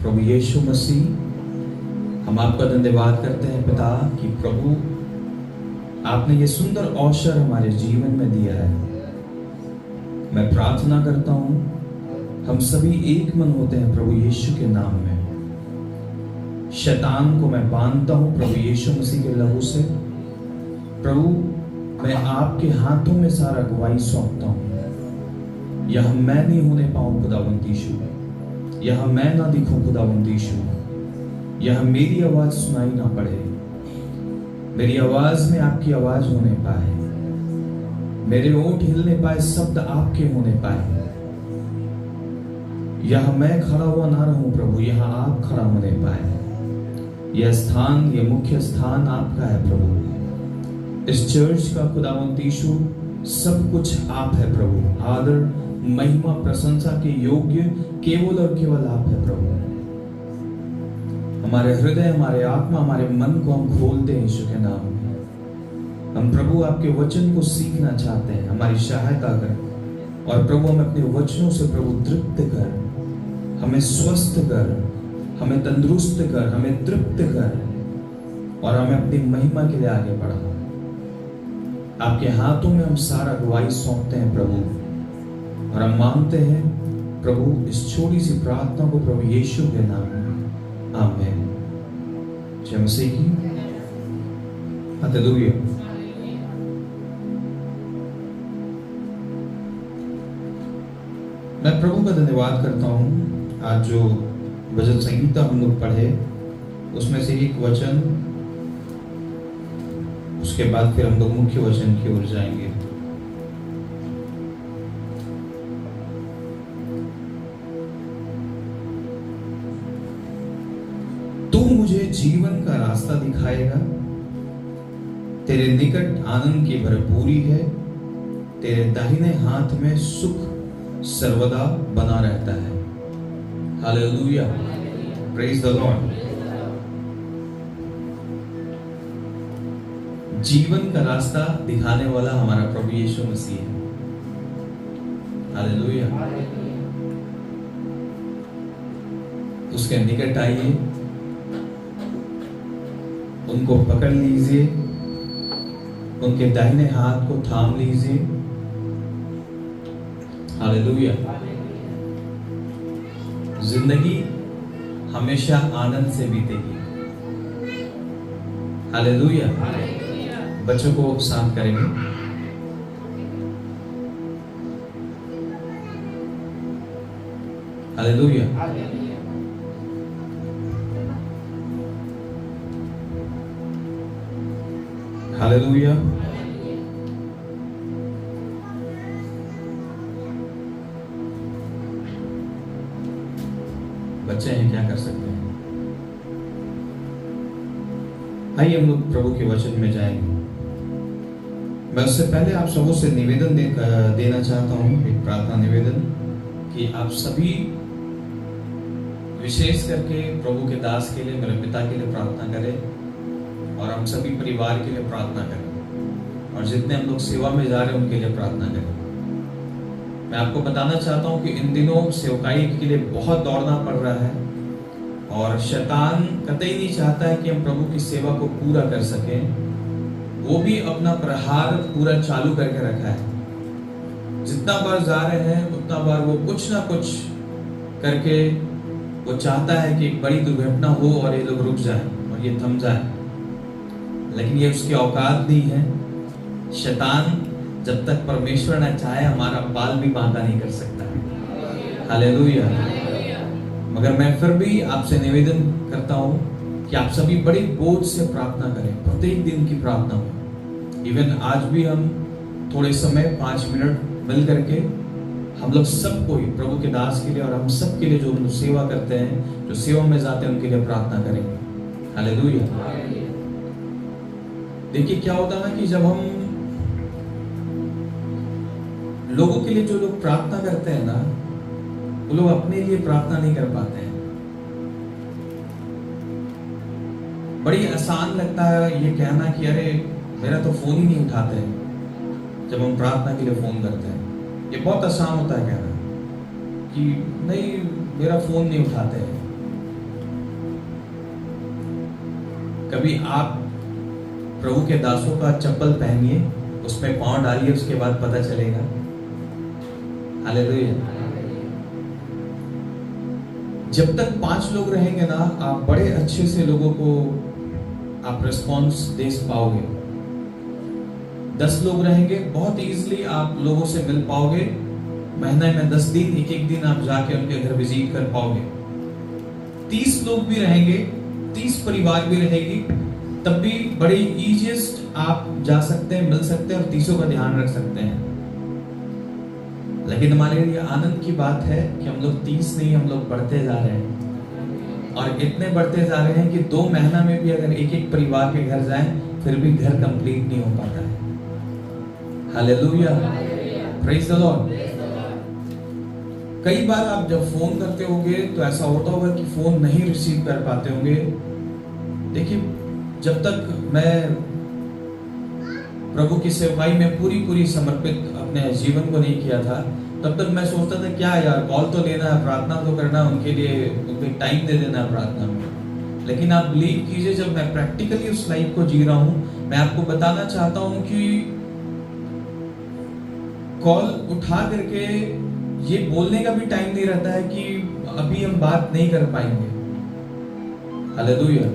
प्रभु यीशु मसीह, हम आपका धन्यवाद करते हैं पिता कि प्रभु आपने ये सुंदर अवसर हमारे जीवन में दिया है। मैं प्रार्थना करता हूँ हम सभी एक मन होते हैं प्रभु यीशु के नाम में। शैतान को मैं बांधता हूँ प्रभु यीशु मसीह के लहू से। प्रभु मैं आपके हाथों में सारा गवाही सौंपता हूँ। यह मैं नहीं होने पाऊँ खुदावंद यीशु, यह मैं ना दिखूं खुदावंद यीशु, यह मेरी आवाज सुनाई ना पड़े, मेरी आवाज में आपकी आवाज होने पाए, मेरे ओंठ हिलने पाए, शब्द आपके होने पाए। यह मैं खड़ा हुआ ना रहूं प्रभु, यह आप खड़ा होने पाए। यह स्थान, यह मुख्य स्थान आपका है प्रभु। इस चर्च का खुदावंद यीशु सब कुछ आप है प्रभु। आदर, महिमा, प्रशंसा के योग्य केवल और केवल आप है प्रभु। हमारे हृदय, हमारे आत्मा, हमारे मन को हम खोलते हैं यीशु के नाम में। हम प्रभु आपके वचन को सीखना चाहते हैं, हमारी सहायता कर। और प्रभु हमें अपने वचनों से प्रभु तृप्त कर, हमें स्वस्थ कर, हमें तंदुरुस्त कर, हमें तृप्त कर, और हमें अपनी महिमा के लिए आगे बढ़ा। आपके हाथों में हम सारा गवाही सौंपते हैं प्रभु, और हम मांगते हैं प्रभु इस छोटी सी प्रार्थना को प्रभु यीशु के नाम में, आमीन। जय मसीह की। हालेलुया। मैं प्रभु का धन्यवाद करता हूँ। आज जो भजन संगीता हम लोग पढ़े उसमें से एक वचन, उसके बाद फिर हम लोग मुख्य वचन की ओर जाएंगे। तू मुझे जीवन का रास्ता दिखाएगा, तेरे निकट आनंद की भरपूरी है, तेरे दाहिने हाथ में सुख सर्वदा बना रहता है। Hallelujah, praise the Lord. जीवन का रास्ता दिखाने वाला हमारा प्रभु यीशु मसीह है। हालेलुया। उसके निकट आइए, उनको पकड़ लीजिए, उनके दाहिने हाथ को थाम लीजिए। हालेलुया। जिंदगी हमेशा आनंद से बीतेगी। हालेलुया। बच्चों को शांत करेंगे। हालेलुया। हालेलुया। बच्चे हैं, क्या कर सकते हैं। आइए हम लोग प्रभु के वचन में जाएंगे। मैं उससे पहले आप सबों से निवेदन देना चाहता हूँ, एक प्रार्थना निवेदन, कि आप सभी विशेष करके प्रभु के दास के लिए, मेरे पिता के लिए प्रार्थना करें, और हम सभी परिवार के लिए प्रार्थना करें, और जितने हम लोग सेवा में जा रहे हैं उनके लिए प्रार्थना करें। मैं आपको बताना चाहता हूँ कि इन दिनों सेवकाई के लिए बहुत दौड़ना पड़ रहा है, और शैतान कतई नहीं चाहता है कि हम प्रभु की सेवा को पूरा कर सकें। वो भी अपना प्रहार पूरा चालू करके रखा है। जितना बार जा रहे हैं उतना बार वो कुछ ना कुछ करके वो चाहता है कि एक बड़ी दुर्घटना हो और ये लोग रुक जाएं और ये थम जाए, लेकिन ये उसकी औकात नहीं है। शैतान जब तक परमेश्वर न चाहे हमारा बाल भी बांधा नहीं कर सकता। हालेलुया। मगर मैं फिर भी आपसे निवेदन करता हूँ कि आप सभी बड़ी बोझ से प्रार्थना करें, प्रत्येक दिन की प्रार्थना हो। इवन आज भी हम थोड़े समय 5 मिनट मिल करके हम लोग सबको ही प्रभु के दास के लिए और हम सब के लिए जो हम सेवा करते हैं, जो सेवा में जाते हैं, उनके लिए प्रार्थना करेंगे। हालेलुया। देखिए क्या होता है कि जब हम लोगों के लिए, जो लोग प्रार्थना करते हैं ना, वो लोग अपने लिए प्रार्थना नहीं कर पाते हैं। बड़ी आसान लगता है ये कहना कि अरे मेरा तो फोन ही नहीं उठाते हैं जब हम प्रार्थना के लिए फोन करते हैं। ये बहुत आसान होता है कहना कि नहीं मेरा फोन नहीं उठाते हैं। कभी आप प्रभु के दासों का चप्पल पहनिए, उसमें पांव डालिए, उसके बाद पता चलेगा। हालेलुया। जब तक 5 लोग रहेंगे ना, आप बड़े अच्छे से लोगों को आप रिस्पॉन्स दे पाओगे। 10 लोग रहेंगे, बहुत इजीली आप लोगों से मिल पाओगे। महीने में 10 दिन, एक दिन आप जाके उनके घर विजिट कर पाओगे। 30 लोग भी रहेंगे, 30 परिवार भी रहेगी, तब भी बड़ी इजीएस्ट आप जा सकते हैं, मिल सकते हैं और 30 का ध्यान रख सकते हैं। लेकिन हमारे लिए आनंद की बात है कि हम लोग 30 नहीं, हम लोग बढ़ते जा रहे हैं और इतने बढ़ते जा रहे हैं कि 2 महीना में भी अगर एक परिवार के घर जाएं, फिर भी घर कंप्लीट नहीं हो पाता है। Hallelujah, praise the Lord. कई बार आप जब फोन करते होंगे तो ऐसा होता होगा कि फोन नहीं रिसीव कर पाते होंगे। देखिए, जब तक मैं प्रभु की सेवकाई में पूरी समर्पित अपने जीवन को नहीं किया था, तब तक मैं सोचता था क्या यार, कॉल तो लेना है, प्रार्थना तो करना है, उनके लिए उनको टाइम दे देना है प्रार्थना में। लेकिन आप बिलीव कीजिए, जब मैं प्रैक्टिकली उस लाइफ को जी रहा हूं, मैं आपको बताना चाहता हूं कि कॉल उठा करके ये बोलने का भी टाइम नहीं रहता है कि अभी हम बात नहीं कर पाएंगे। हालेलुया।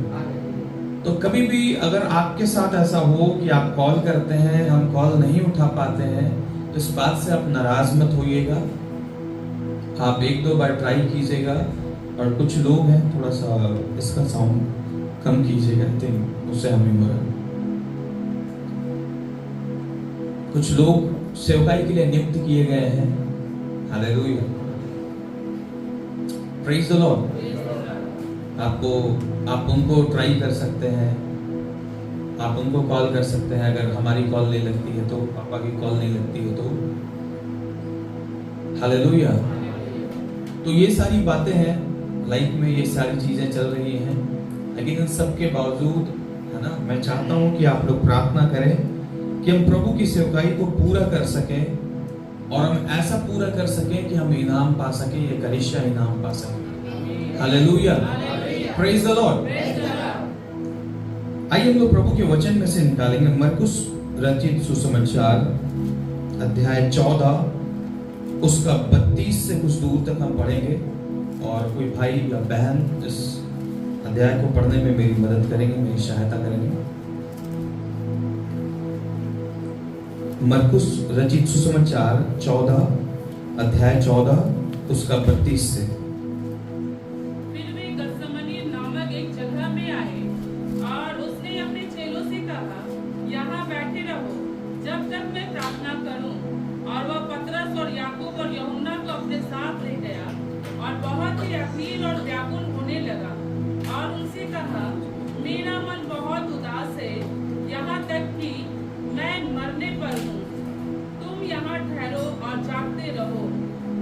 तो कभी भी अगर आपके साथ ऐसा हो कि आप कॉल करते हैं, हम कॉल नहीं उठा पाते हैं, तो इस बात से आप नाराज मत होइएगा। आप 1-2 बार ट्राई कीजिएगा। और कुछ लोग हैं, थोड़ा सा इसका साउंड कम कीजिएगा, उससे हमें मरा। कुछ लोग सेवकाई के लिए नियुक्त किए गए हैं। Hallelujah, praise the Lord. आप उनको ट्राई कर सकते हैं, आप उनको कॉल कर सकते हैं। अगर हमारी कॉल नहीं लगती है तो, पापा की कॉल नहीं लगती है तो। हालेलुया। तो ये सारी बातें हैं लाइफ में, ये सारी चीजें चल रही हैं, लेकिन इन सब के बावजूद, है ना, मैं चाहता हूं कि आप लोग प्रार्थना करें कि हम प्रभु की सेवकाई को पूरा कर सकें और हम ऐसा पूरा कर सकें कि हम इनाम पा सकें, ये कलीसिया इनाम पा सकें। Hallelujah, praise the Lord. आइए हम लोग प्रभु के वचन में से निकालेंगे मरकुस रचित सुसमाचार अध्याय 14, उसका 32 से कुछ दूर तक हम पढ़ेंगे और कोई भाई या बहन इस अध्याय को पढ़ने में मेरी मदद करेंगे, मेरी सहायता करेंगे। मरकुस रचित सुसमाचार 14 अध्याय 14 उसका 32 से। फिर वे गत्समनी नामक एक जगह में आए और उसने अपने चेलों से कहा, यहाँ बैठे रहो जब तक मैं प्रार्थना करूं। और वह पतरस और याकूब और यूहन्ना को अपने साथ ले गया और बहुत ही अधीर और व्याकुल होने लगा और उनसे कहा, मेरा मन बहुत उदास है, यहाँ तक कि मैं मरने पर हूँ। तुम यहाँ ठहरो और जागते रहो।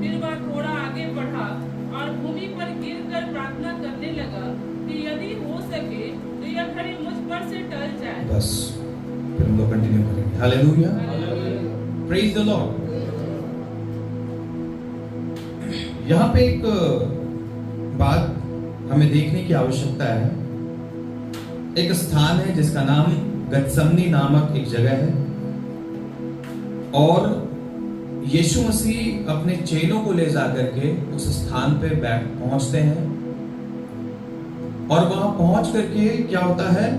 फिर वह थोड़ा आगे बढ़ा और भूमि पर गिरकर प्रार्थना करने लगा कि यदि हो सके तो यह घड़ी मुझ पर से टल जाए। बस, फिर हम लोग कंटिन्यू करेंगे। Hallelujah, praise the Lord. यहाँ पे एक बात हमें देखने की आवश्यकता है। एक स्थान है जिसका नाम गत्समनी नामक एक जगह है और यीशु मसीह अपने चेलों को ले जाकर के उस स्थान पे पहुंचते हैं और वहां पहुंच करके क्या होता है,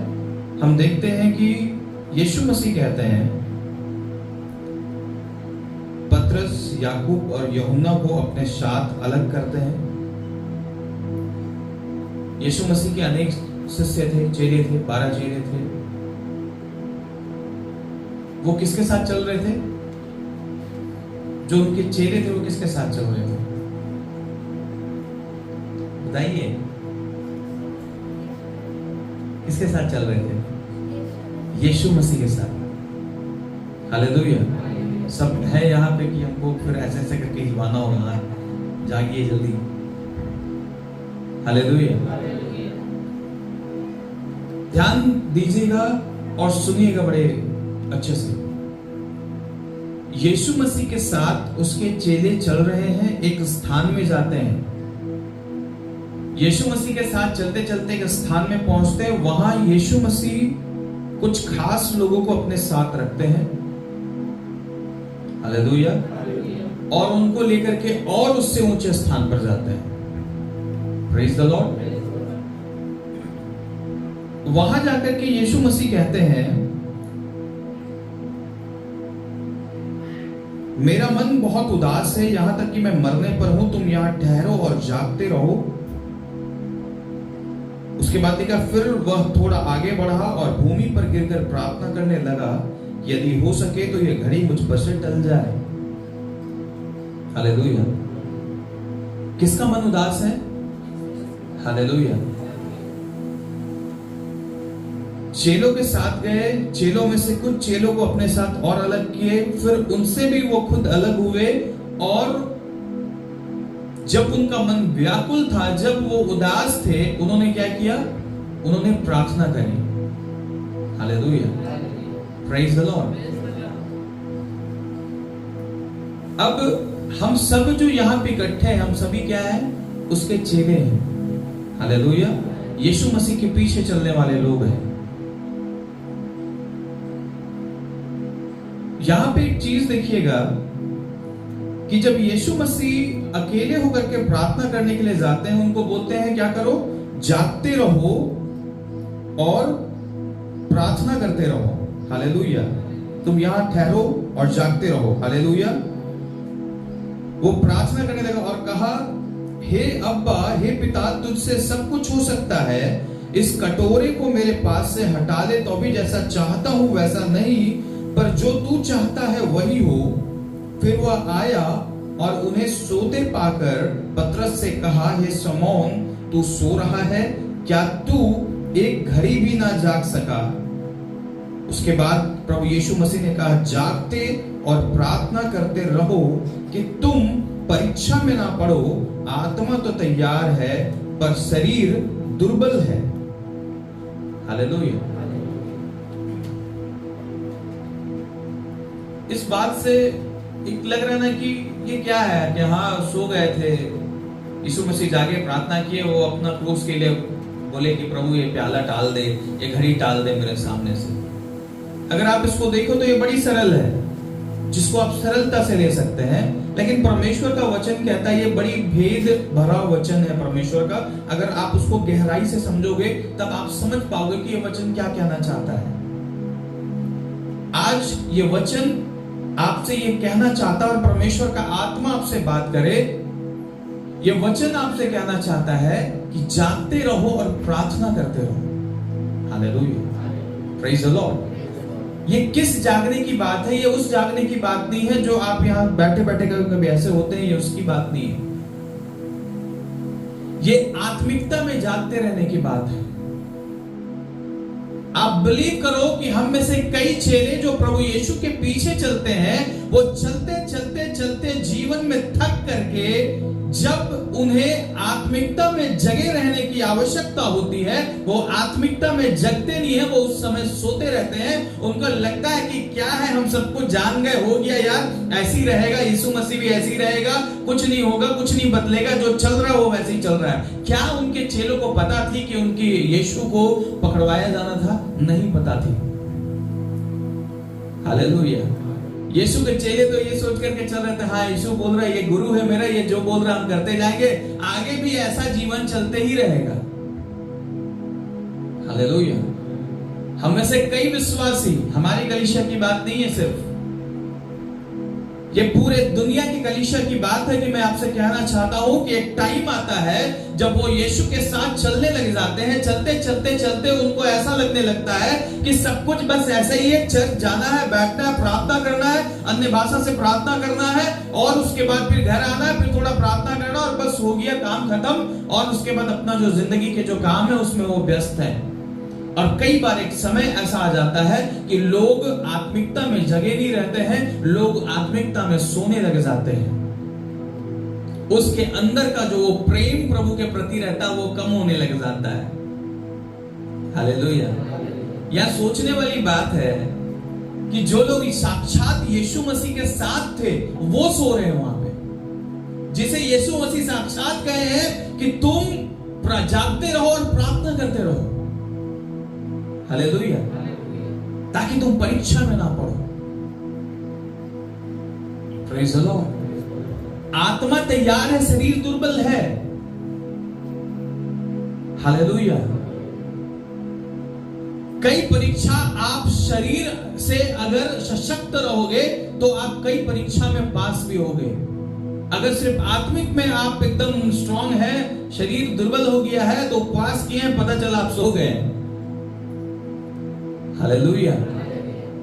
हम देखते हैं कि यीशु मसीह कहते हैं, पतरस, याकूब और यूहन्ना को अपने साथ अलग करते हैं। यीशु मसीह के अनेक शिष्य थे, चेले थे, 12 चेले थे। वो किसके साथ चल रहे थे? जो उनके चेले थे वो किसके साथ चल रहे थे? बताइए, किसके साथ चल रहे थे? यीशु मसीह के साथ। हालेलुया। सब है यहाँ पे कि हमको फिर ऐसे करके हिलवाना होगा, जागिए जल्दी। हालेलुया। ध्यान दीजिएगा और सुनिएगा बड़े अच्छे से। यीशु मसीह के साथ उसके चेले चल रहे हैं, एक स्थान में जाते हैं। यीशु मसीह के साथ चलते चलते एक स्थान में पहुंचते हैं, वहां यीशु मसीह कुछ खास लोगों को अपने साथ रखते हैं, हालेलुया, और उनको लेकर के और उससे ऊंचे स्थान पर जाते हैं। Praise the Lord. वहां जाकर के यीशु मसीह कहते हैं, मेरा मन बहुत उदास है, यहां तक कि मैं मरने पर हूं, तुम यहां ठहरो और जागते रहो। उसके बाद देखा, फिर वह थोड़ा आगे बढ़ा और भूमि पर गिरकर प्रार्थना करने लगा, यदि हो सके तो यह घड़ी मुझ पर से टल जाए। हालेलुया। किसका मन उदास है? हालेलुया। चेलों के साथ गए, चेलों में से कुछ चेलों को अपने साथ और अलग किए, फिर उनसे भी वो खुद अलग हुए, और जब उनका मन व्याकुल था, जब वो उदास थे, उन्होंने क्या किया? उन्होंने प्रार्थना करी। Hallelujah, praise the Lord. अब हम सब जो यहां पे इकट्ठे हैं, हम सभी क्या हैं? उसके चेले हैं। हालेलुया। यीशु मसीह के पीछे चलने वाले लोग हैं। यहां पे एक चीज देखिएगा कि जब यीशु मसीह अकेले होकर के प्रार्थना करने के लिए जाते हैं, उनको बोलते हैं क्या करो? जागते रहो और प्रार्थना करते रहो। हालेलुया। तुम यहां ठहरो और जागते रहो। हालेलुया। वो प्रार्थना करने लगा और कहा, हे अब्बा, हे पिता, तुझसे सब कुछ हो सकता है, इस कटोरे को मेरे पास से हटा ले, तो भी जैसा चाहता हूं वैसा नहीं, पर जो तू चाहता है वही हो। फिर वह आया और उन्हें सोते पाकर पतरस से कहा, हे शमौन, तू सो रहा है? क्या तू एक घड़ी भी ना जाग सका? उसके बाद प्रभु यीशु मसीह ने कहा, जागते और प्रार्थना करते रहो कि तुम परीक्षा में ना पड़ो। आत्मा तो तैयार है पर शरीर दुर्बल है। हालेलुया। इस बात से एक लग रहा है ना कि ये क्या है कि हाँ सो गए थे, यीशु मसीह जाके प्रार्थना किए, वो अपना क्रूस के लिए बोले कि प्रभु ये प्याला टाल दे, ये घड़ी टाल दे मेरे सामने से। अगर आप इसको देखो तो ये बड़ी सरल है, जिसको आप सरलता से ले सकते हैं, लेकिन परमेश्वर का वचन कहता है, ये बड़ी भेद भरा वचन है परमेश्वर का। अगर आप उसको गहराई से समझोगे तब आप समझ पाओगे कि ये वचन क्या कहना चाहता है। आज ये वचन आपसे ये कहना चाहता है, और परमेश्वर का आत्मा आपसे बात करे, ये वचन आपसे कहना चाहता है कि जागते रहो और प्रार्थना करते रहो। Hallelujah, praise the Lord. ये किस जागने की बात है? ये उस जागने की बात नहीं है जो आप यहां बैठे बैठे कभी ऐसे होते हैं, ये उसकी बात नहीं है। ये आत्मिकता में जागते रहने की बात है। आप बिलीव करो कि हम में से कई चेले जो प्रभु यीशु के पीछे चलते हैं, वो चलते चलते चलते जीवन में थक करके जब उन्हें आत्मिकता में जगे रहने की आवश्यकता होती है, वो आत्मिकता में जगते नहीं है, वो उस समय सोते रहते हैं। उनको लगता है कि क्या है, हम सबको जान गए, हो गया यार, ऐसी रहेगा, यीशु मसीह भी ऐसी रहेगा, कुछ नहीं होगा, कुछ नहीं बदलेगा, जो चल रहा है वो वैसे ही चल रहा है। क्या उनके चेलों को पता थी कि उनकी यीशु को पकड़वाया जाना था? नहीं पता थी। हालेलुया। यीशु के चेले तो ये सोच करके चल रहे थे, हाँ यीशु बोल रहा है, ये गुरु है मेरा, ये जो बोल रहा है हम करते जाएंगे, आगे भी ऐसा जीवन चलते ही रहेगा। हालेलुया। हम में से कई विश्वासी, हमारी कलीसिया की बात नहीं है सिर्फ, ये पूरे दुनिया की कलीसिया की बात है कि मैं आपसे कहना चाहता हूं कि एक टाइम आता है जब वो यीशु के साथ चलने लग जाते हैं। चलते चलते चलते उनको ऐसा लगने लगता है कि सब कुछ बस ऐसा ही है, चर्च जाना है, बैठना है, प्रार्थना करना है, अन्य भाषा से प्रार्थना करना है, और उसके बाद फिर घर आना है, फिर थोड़ा प्रार्थना करना, और बस हो गया काम खत्म। और उसके बाद अपना जो जिंदगी के जो काम है उसमें वो व्यस्त है। और कई बार एक समय ऐसा आ जाता है कि लोग आत्मिकता में जगे नहीं रहते हैं, लोग आत्मिकता में सोने लग जाते हैं। उसके अंदर का जो वो प्रेम प्रभु के प्रति रहता है वो कम होने लग जाता है। हालेलुया। यह सोचने वाली बात है कि जो लोग साक्षात यीशु मसीह के साथ थे वो सो रहे हैं वहां पे, जिसे यीशु मसीह साक्षात कहे हैं कि तुम जागते रहो और प्रार्थना करते रहो। हालेलुया। ताकि तुम परीक्षा में ना पड़ो। Praise the Lord. आत्मा तैयार है, शरीर दुर्बल है। हालेलुया। कई परीक्षा आप शरीर से अगर सशक्त रहोगे तो आप कई परीक्षा में पास भी होगे। अगर सिर्फ आत्मिक में आप एकदम स्ट्रांग है, शरीर दुर्बल हो गया है, तो उपवास किए हैं, पता चला आप सो गए। हालेलुया।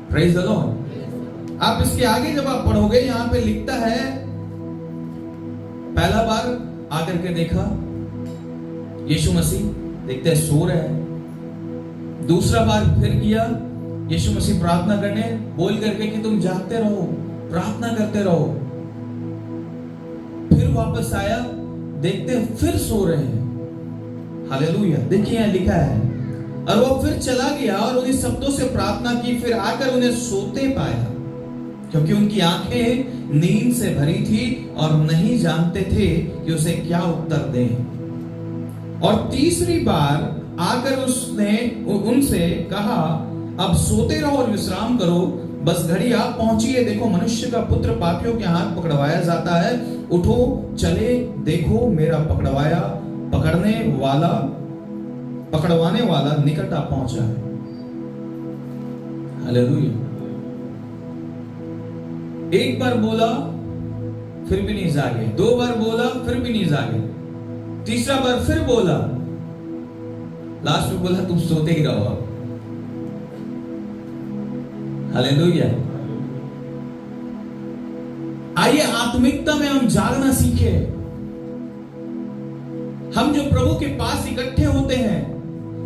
Praise the Lord. आप इसके आगे जब आप पढ़ोगे, यहां पे लिखता है, पहला बार आकर के देखा यीशु मसीह, देखते हैं सो रहे हैं। दूसरा बार फिर किया यीशु मसीह प्रार्थना करने, बोल करके कि तुम जागते रहो, प्रार्थना करते रहो। फिर वापस आया, देखते हैं फिर सो रहे हैं। हालेलुया। देखिए यहां लिखा है, और वो फिर चला गया और उन्हीं शब्दों से प्रार्थना की, फिर आकर उन्हें सोते पाया, क्योंकि उनकी आंखें नींद से भरी थी और नहीं जानते थे कि उसे क्या उत्तर दें। और तीसरी बार आकर उसने उनसे कहा, अब सोते रहो और विश्राम करो, बस घड़ी आ पहुंची है, देखो मनुष्य का पुत्र पापियों के हाथ पकड़वाया जाता है। उठो चले, देखो मेरा पकड़वाने वाला निकट आ पहुंचा है। हालेलुया। एक बार बोला फिर भी नहीं जागे, दो बार बोला फिर भी नहीं जागे, तीसरा बार फिर बोला, लास्ट में बोला तुम सोते ही रहो। हालेलुया। आइए आत्मिकता में हम जागना सीखे। हम जो प्रभु के पास इकट्ठे होते हैं,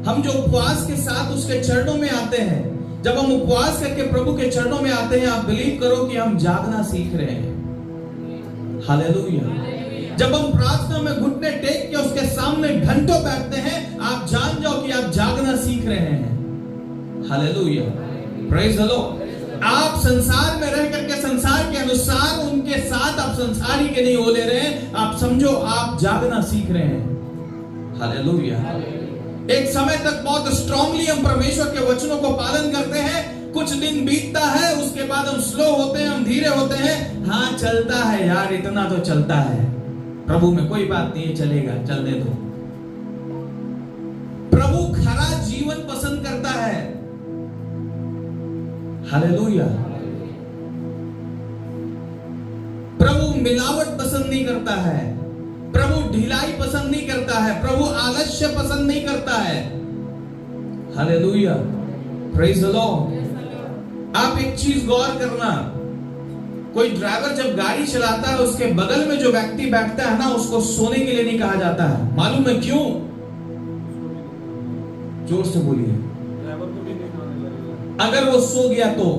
हम जो उपवास के साथ उसके चरणों में आते हैं, जब हम उपवास करके प्रभु के चरणों में आते हैं, आप बिलीव करो कि हम जागना सीख रहे हैं। हालेलुया। जब हम प्रार्थना में घुटने टेक के उसके सामने घंटों बैठते हैं, आप जान जाओ कि आप जागना सीख रहे हैं। हालेलुया। Praise the Lord. आप संसार में रह करके संसार के अनुसार उनके साथ आप संसारी के नहीं हो ले रहे हैं, आप समझो आप जागना सीख रहे हैं। हालेलुया। एक समय तक बहुत स्ट्रांगली हम परमेश्वर के वचनों को पालन करते हैं, कुछ दिन बीतता है, उसके बाद हम स्लो होते हैं, हम धीरे होते हैं। हाँ चलता है यार, इतना तो चलता है, प्रभु में कोई बात नहीं है, चलेगा, चलने दो। प्रभु खरा जीवन पसंद करता है। हालेलुया। प्रभु मिलावट पसंद नहीं करता है, प्रभु ढिलाई पसंद नहीं करता है, प्रभु आलस्य पसंद नहीं करता है। हालेलुया। Praise the Lord. आप एक चीज गौर करना, कोई ड्राइवर जब गाड़ी चलाता है, उसके बगल में जो व्यक्ति बैठता है ना, उसको सोने के लिए नहीं कहा जाता है। मालूम है क्यों? जोर से बोलिए। अगर वो सो गया तो,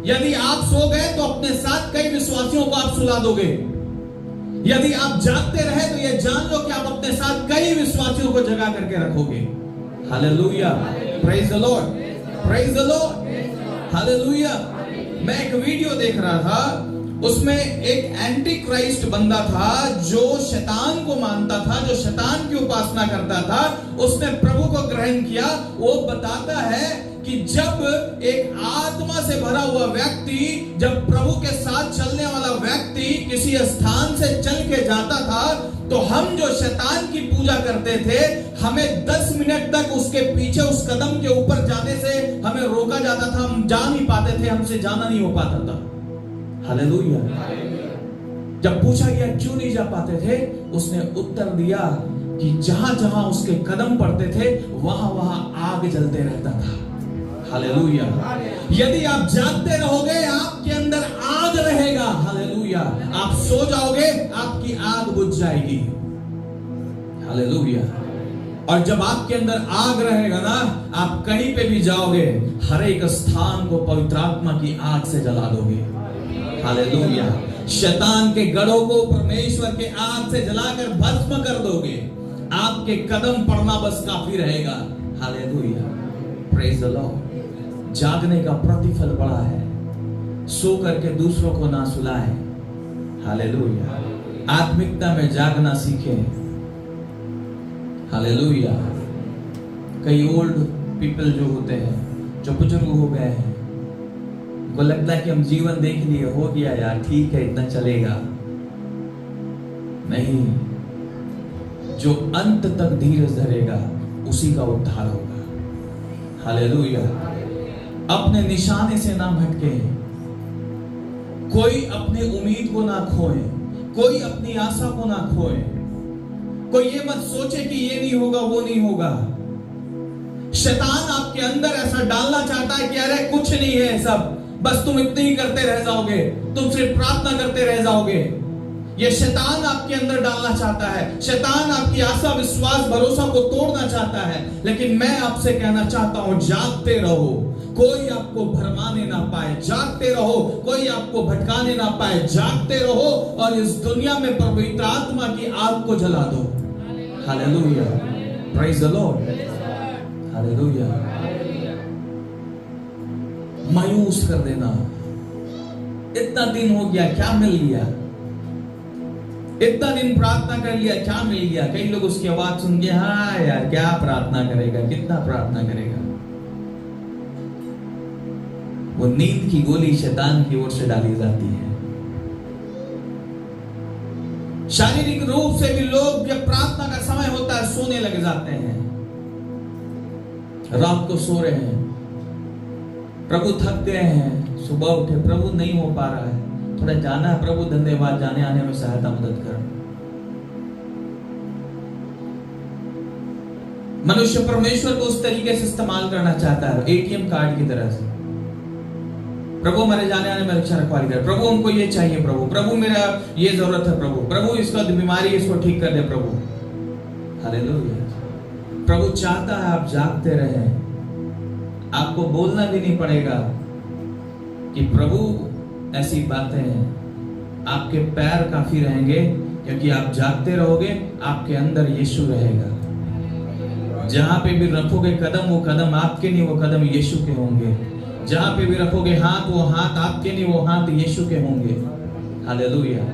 यदि आप सो गए तो अपने साथ कई विश्वासियों को आप सुला दोगे। यदि आप जागते रहे तो ये जान लो कि आप अपने साथ कई विश्वासियों को जगा करके रखोगे। Hallelujah. Praise the Lord. Praise the Lord. Hallelujah. मैं एक वीडियो देख रहा था, उसमें एक एंटी क्राइस्ट बंदा था जो शैतान को मानता था, जो शैतान की उपासना करता था। उसने प्रभु को ग्रहण किया। वो बताता है कि जब एक आत्मा से भरा हुआ व्यक्ति, जब प्रभु के साथ चलने वाला व्यक्ति किसी स्थान से चल के जाता था, तो हम जो शैतान की पूजा करते थे, हमें 10 मिनट तक उसके पीछे उस कदम के ऊपर जाने से हमें रोका जाता था, हम जा नहीं पाते थे, हमसे जाना नहीं हो पाता था। हालेलुया। जब पूछा गया क्यों नहीं जा पाते थे, उसने उत्तर दिया कि जहां जहां उसके कदम पड़ते थे, वहां वहां आग जलते रहता था। हालेलुया। यदि आप जागते रहोगे, आपके अंदर आग रहेगा। हालेलुया। आप सो जाओगे, आपकी आग बुझ जाएगी। हालेलुया। और जब आपके अंदर आग रहेगा ना, आप कहीं पे भी जाओगे, हर एक स्थान को पवित्र आत्मा की आग से जला दोगे। हालेलुया। शैतान के गढ़ों को परमेश्वर के आग से जलाकर भस्म कर दोगे। आपके कदम पड़ना बस काफी रहेगा। हालेलुया। Praise the Lord. जागने का प्रतिफल बड़ा है। सो करके दूसरों को ना सुलाए। हालेलुया। आत्मिकता में जागना सीखें। हालेलुया। कई ओल्ड पीपल जो होते हैं, जो बुजुर्ग हो गए हैं, उनको लगता है कि हम जीवन देख लिए, हो गया यार, ठीक है, इतना चलेगा। नहीं, जो अंत तक धीरज धरेगा उसी का उद्धार होगा। हालेलुया। अपने निशाने से ना भटके, कोई अपने उम्मीद को ना खोए, कोई अपनी आशा को ना खोए। कोई ये मत सोचे कि ये नहीं होगा, वो नहीं होगा। शैतान आपके अंदर ऐसा डालना चाहता है कि अरे कुछ नहीं है, सब बस तुम इतने ही करते रह जाओगे, तुम सिर्फ प्रार्थना करते रह जाओगे। ये शैतान आपके अंदर डालना चाहता है। शैतान आपकी आशा, विश्वास, भरोसा को तोड़ना चाहता है। लेकिन मैं आपसे कहना चाहता हूं, जागते रहो, कोई आपको भरमाने ना पाए। जागते रहो, कोई आपको भटकाने ना पाए। जागते रहो और इस दुनिया में पवित्र आत्मा की आग को जला दो। Hallelujah, praise the Lord, hallelujah. मायूस कर देना, इतना दिन हो गया, क्या मिल गया? इतना दिन प्रार्थना कर लिया, क्या मिल गया? कई लोग उसकी आवाज सुन के, हाँ यार क्या प्रार्थना करेगा, कितना प्रार्थना करेगा। वो नींद की गोली शैतान की ओर से डाली जाती है। शारीरिक रूप से भी लोग जब प्रार्थना का समय होता है सोने लग जाते हैं। रात को सो रहे हैं, प्रभु थक गए हैं, सुबह उठे, प्रभु नहीं हो पा रहा है, थोड़ा जाना है, प्रभु धन्यवाद, जाने आने में सहायता मदद कर। मनुष्य परमेश्वर को उस तरीके से इस्तेमाल करना चाहता है, एटीएम कार्ड की तरह से। प्रभु हमारे जाने आने में रक्षा रखवाली कर, प्रभु हमको ये चाहिए, प्रभु मेरा ये जरूरत है, प्रभु इसका बीमारी, इसको ठीक कर दे प्रभु। हालेलुया। प्रभु चाहता है आप जागते रहें, आपको बोलना भी नहीं पड़ेगा कि प्रभु ऐसी बातें हैं। आपके पैर काफी रहेंगे, क्योंकि आप जागते रहोगे, आपके अंदर यीशु रहेगा। जहां पे भी रखोगे कदम, वो कदम आपके नहीं, वो कदम यीशु के होंगे। जहां पे भी रखोगे हाथ, वो हाथ आपके नहीं, वो हाथ यीशु के होंगे। Hallelujah,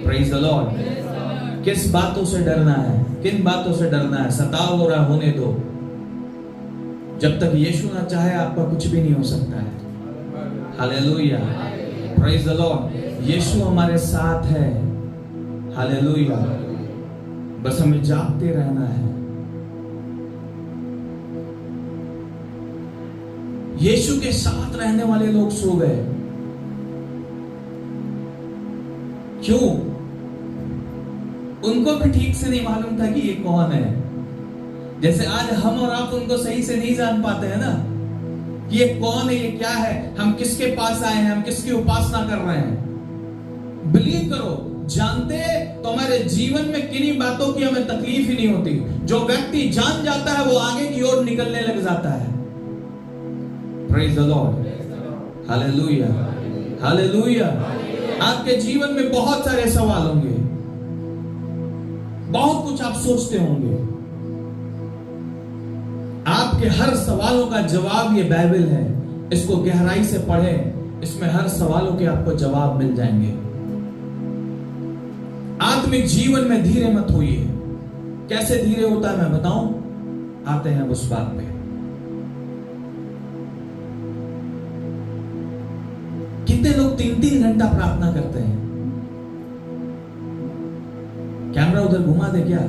praise the Lord. किस बातों से डरना है? किन बातों से डरना है? सताव हो रहा, होने दो। जब तक यीशु ना चाहे आपका कुछ भी नहीं हो सकता है। Hallelujah, praise the Lord. Yeshu हमारे साथ है। हालेलुया। बस हमें जागते रहना है। यीशु के साथ रहने वाले लोग सो गए, क्यों? उनको भी ठीक से नहीं मालूम था कि ये कौन है। जैसे आज हम और आप उनको सही से नहीं जान पाते हैं ना, ये कौन है, ये क्या है, हम किसके पास आए हैं, हम किसकी उपासना कर रहे हैं। बिलीव करो, जानते तो हमारे जीवन में किन्हीं बातों की हमें तकलीफ ही नहीं होती। जो व्यक्ति जान जाता है वो आगे की ओर निकलने लग जाता है। Praise the Lord, hallelujah, hallelujah. आपके जीवन में बहुत सारे सवाल होंगे, बहुत कुछ आप सोचते होंगे। आपके हर सवालों का जवाब ये बाइबल है। इसको गहराई से पढ़ें, इसमें हर सवालों के आपको जवाब मिल जाएंगे। आत्मिक जीवन में धीरे मत होइए। कैसे धीरे होता है मैं बताऊं, आते हैं उस बात पे। कितने लोग 3-3 घंटा प्रार्थना करते हैं? कैमरा उधर घुमा दे क्या?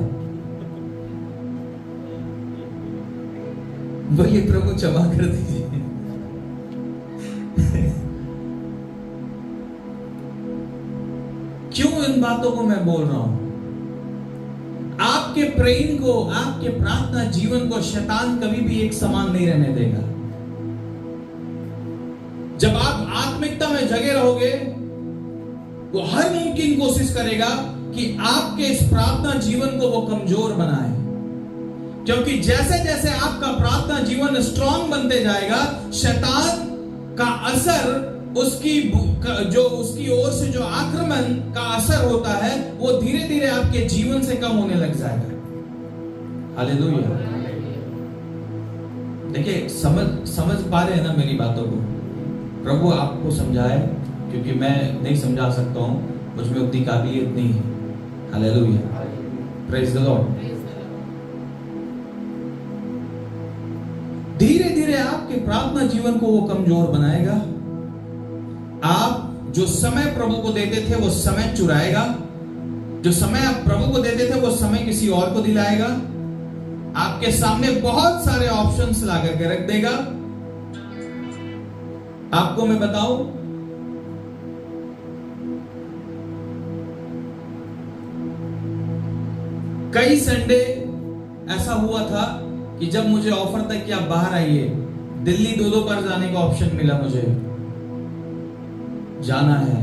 बोलिए प्रभु क्षमा कर दीजिए। क्यों इन बातों को मैं बोल रहा हूं? आपके प्रेम को, आपके प्रार्थना जीवन को शैतान कभी भी एक समान नहीं रहने देगा। जब आप आत्मिकता में जगे रहोगे, वो हर मुमकिन कोशिश करेगा कि आपके इस प्रार्थना जीवन को वो कमजोर बनाए। क्योंकि जैसे जैसे आपका प्रार्थना जीवन स्ट्रांग बनते जाएगा, शैतान का असर, उसकी ओर से जो आक्रमण का असर होता है, वो धीरे धीरे आपके जीवन से कम होने लग जाएगा। हालेलुया। देखिए, समझ पा रहे हैं ना मेरी बातों को? प्रभु आपको समझाए, क्योंकि मैं नहीं समझा सकता हूं, मुझ में उतनी काबिलियत नहीं है। Hallelujah, praise the Lord. धीरे धीरे आपके प्रार्थना जीवन को वो कमजोर बनाएगा। आप जो समय प्रभु को देते थे वो समय चुराएगा। जो समय आप प्रभु को देते थे वो समय किसी और को दिलाएगा। आपके सामने बहुत सारे ऑप्शंस ला करके रख देगा। आपको मैं बताऊं, कई संडे ऐसा हुआ था कि जब मुझे ऑफर था कि आप बाहर आइए, दिल्ली 2-2 बार जाने का ऑप्शन मिला, मुझे जाना है,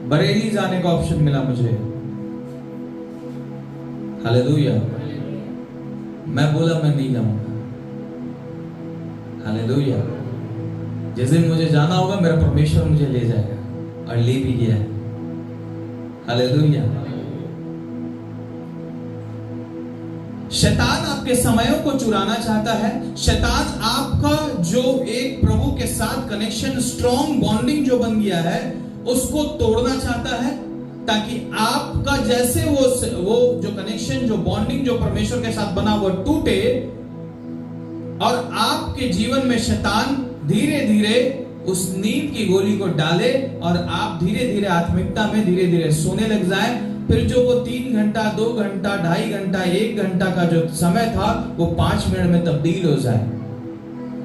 बरेली जाने का ऑप्शन मिला मुझे। हालेलुया। मैं बोला मैं नहीं जाऊंगा। हालेलुया। जिस दिन मुझे जाना होगा मेरा परमेश्वर मुझे ले जाएगा, और ले भी गया है। हालेलुया। शैतान आपके समयों को चुराना चाहता है। शैतान आपका जो एक प्रभु के साथ कनेक्शन, स्ट्रॉन्ग बॉन्डिंग जो बन गया है, उसको तोड़ना चाहता है, ताकि आपका जैसे वो जो कनेक्शन, जो बॉन्डिंग जो परमेश्वर के साथ बना वो टूटे, और आपके जीवन में शैतान धीरे धीरे उस नींद की गोली को डाले और आप धीरे धीरे आत्मिकता में धीरे धीरे सोने लग जाए। फिर जो वो 3 घंटा, 2 घंटा, 2.5 घंटा, 1 घंटा का जो समय था वो 5 मिनट में तब्दील हो जाए।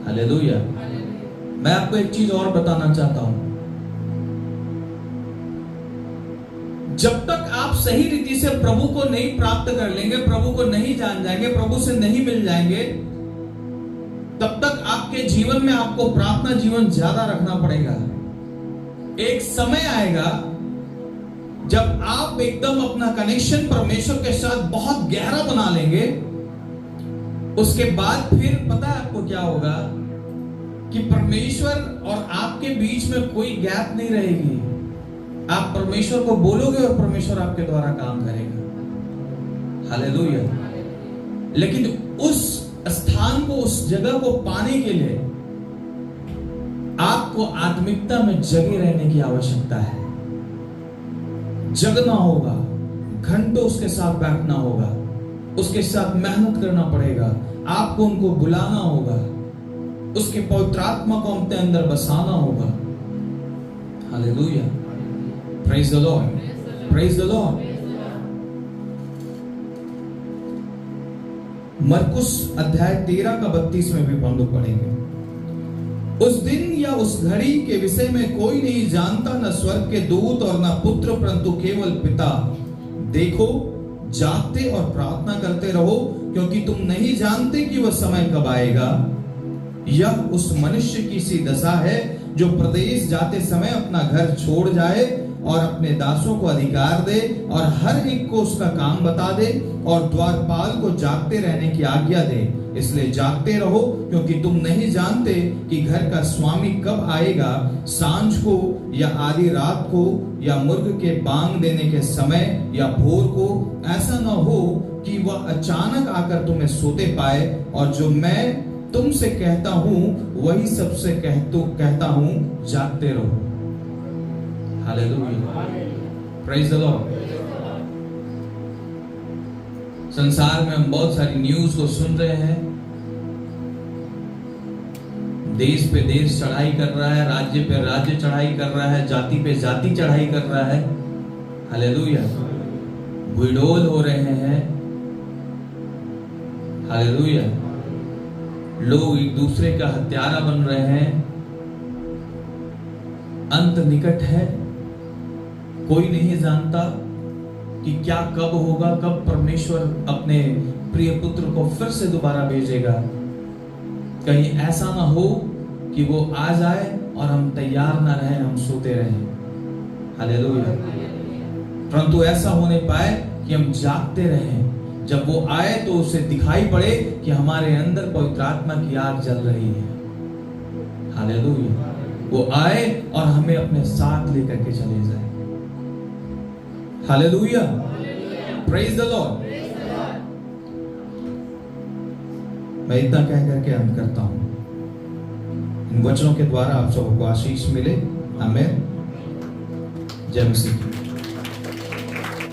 हालेलुया। मैं आपको एक चीज और बताना चाहता हूं, जब तक आप सही रीति से प्रभु को नहीं प्राप्त कर लेंगे, प्रभु को नहीं जान जाएंगे, प्रभु से नहीं मिल जाएंगे, तब तक आपके जीवन में आपको प्रार्थना जीवन ज्यादा रखना पड़ेगा। एक समय आएगा जब आप एकदम अपना कनेक्शन परमेश्वर के साथ बहुत गहरा बना लेंगे। उसके बाद फिर पता है आपको क्या होगा कि परमेश्वर और आपके बीच में कोई गैप नहीं रहेगी। आप परमेश्वर को बोलोगे और परमेश्वर आपके द्वारा काम करेगा। हालेलुया। लेकिन उस स्थान को, उस जगह को पाने के लिए आपको आत्मिकता में जगे रहने की आवश्यकता है। जगना होगा, घंटों उसके साथ बैठना होगा, उसके साथ मेहनत करना पड़ेगा, आपको उनको बुलाना होगा, उसके पवित्र आत्मा को अपने अंदर बसाना होगा। Hallelujah. Praise the Lord, praise the Lord. मरकुस अध्याय 13 का 32 में भी हम लोग पढ़ेंगे। उस दिन या उस घड़ी के विषय में कोई नहीं जानता, न स्वर्ग के दूत और न पुत्र, परंतु केवल पिता। देखो, जागते और प्रार्थना करते रहो, क्योंकि तुम नहीं जानते कि वह समय कब आएगा। यह उस मनुष्य की सी दशा है जो प्रदेश जाते समय अपना घर छोड़ जाए और अपने दासों को अधिकार दे और हर एक को उसका काम बता दे और द्वारपाल को जागते रहने की आज्ञा दे। इसलिए जागते रहो, क्योंकि तुम नहीं जानते कि घर का स्वामी कब आएगा, सांझ को या आधी रात को या मुर्ग के बांग देने के समय या भोर को। ऐसा न हो कि वह अचानक आकर तुम्हें सोते पाए। और जो मैं तुमसे कहता हूं वही सबसे कहता हूं, जागते रहो। हालेलुया। Praise the Lord. संसार में हम बहुत सारी न्यूज को सुन रहे हैं। देश पे देश चढ़ाई कर रहा है, राज्य पे राज्य चढ़ाई कर रहा है, जाति पे जाति चढ़ाई कर रहा है। हालेलुया। विडोल हो रहे हैं। हालेलुया। लोग एक दूसरे का हत्यारा बन रहे हैं। अंत निकट है। कोई नहीं जानता कि क्या कब होगा, कब परमेश्वर अपने प्रिय पुत्र को फिर से दोबारा भेजेगा। कहीं ऐसा ना हो कि वो आ जाए और हम तैयार ना रहे, हम सोते रहें। हालेलुया। परंतु ऐसा होने पाए कि हम जागते रहें। जब वो आए तो उसे दिखाई पड़े कि हमारे अंदर पवित्र आत्मा की आग जल रही है। हालेलुया। वो आए और हमें अपने साथ लेकर के चले जाए। हालेलुया। Praise the Lord. मैं इतना कह करके अंत करता हूं। इन वचनों के द्वारा आप सबको आशीष मिले। आमीन। जय मसीह।